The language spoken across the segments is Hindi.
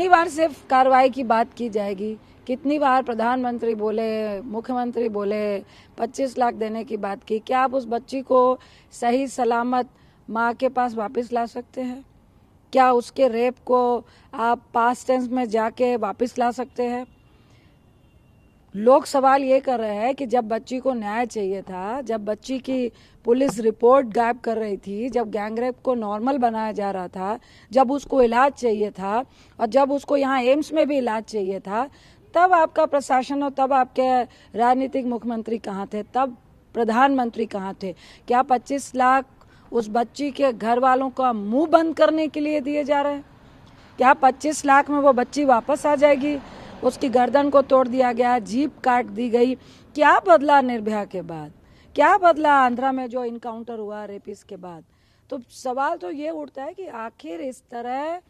कितनी बार सिर्फ कार्रवाई की बात की जाएगी? कितनी बार प्रधानमंत्री बोले, मुख्यमंत्री बोले, 25 लाख देने की बात की? क्या आप उस बच्ची को सही सलामत माँ के पास वापस ला सकते हैं? क्या उसके रेप को आप पास्ट टेंस में जाके वापस ला सकते हैं? लोग सवाल ये कर रहे हैं कि जब बच्ची को न्याय चाहिए था, जब बच्ची की पुलिस रिपोर्ट गायब कर रही थी, जब गैंगरेप को नॉर्मल बनाया जा रहा था, जब उसको इलाज चाहिए था और जब उसको यहाँ एम्स में भी इलाज चाहिए था, तब आपका प्रशासन और तब आपके राजनीतिक मुख्यमंत्री कहाँ थे? तब प्रधानमंत्री कहाँ थे? क्या 25 लाख उस बच्ची के घर वालों का मुंह बंद करने के लिए दिए जा रहे हैं? क्या 25 लाख में वो बच्ची वापस आ जाएगी? उसकी गर्दन को तोड़ दिया गया, जीभ काट दी गई। क्या बदला निर्भया के बाद? क्या बदला आंध्रा में जो इनकाउंटर हुआ रेपिस के बाद? तो सवाल तो ये उठता है कि आखिर इस तरह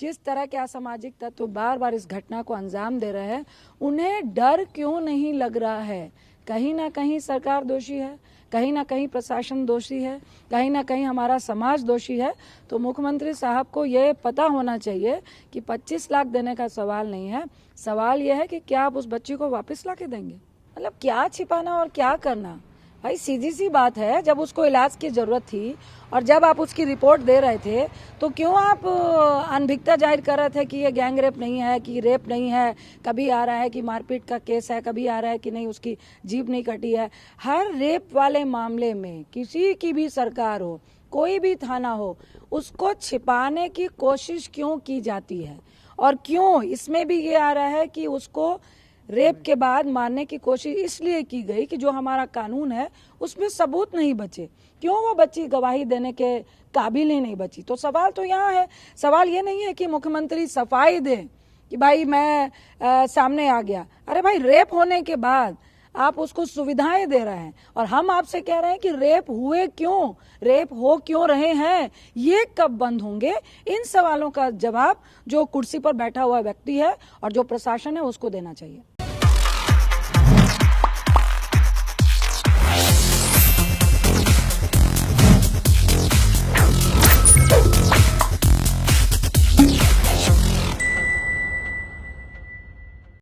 जिस तरह के असामाजिक तत्व बार बार इस घटना को अंजाम दे रहे हैं, उन्हें डर क्यों नहीं लग रहा है? कहीं ना कहीं सरकार दोषी है, कहीं ना कहीं प्रशासन दोषी है, कहीं ना कहीं हमारा समाज दोषी है। तो मुख्यमंत्री साहब को ये पता होना चाहिए कि 25 लाख देने का सवाल नहीं है, सवाल ये है कि क्या आप उस बच्ची को वापस ला के देंगे? मतलब क्या छिपाना और क्या करना? भाई सीधी सी बात है, जब उसको इलाज की जरूरत थी और जब आप उसकी रिपोर्ट दे रहे थे तो क्यों आप अनभिज्ञता जाहिर कर रहे थे कि ये गैंग रेप नहीं है, कि रेप नहीं है? कभी आ रहा है कि मारपीट का केस है, कभी आ रहा है कि नहीं उसकी जीभ नहीं कटी है। हर रेप वाले मामले में किसी की भी सरकार हो, कोई भी थाना हो, उसको छिपाने की कोशिश क्यों की जाती है? और क्यों इसमें भी ये आ रहा है कि उसको रेप के बाद मारने की कोशिश इसलिए की गई कि जो हमारा कानून है उसमें सबूत नहीं बचे? क्यों वो बच्ची गवाही देने के काबिल ही नहीं बची? तो सवाल तो यहाँ है। सवाल ये नहीं है कि मुख्यमंत्री सफाई दे कि भाई मैं सामने आ गया। अरे भाई, रेप होने के बाद आप उसको सुविधाएं दे रहे हैं और हम आपसे कह रहे हैं कि रेप हुए क्यों, रेप हो क्यों रहे हैं, ये कब बंद होंगे? इन सवालों का जवाब जो कुर्सी पर बैठा हुआ व्यक्ति है और जो प्रशासन है उसको देना चाहिए।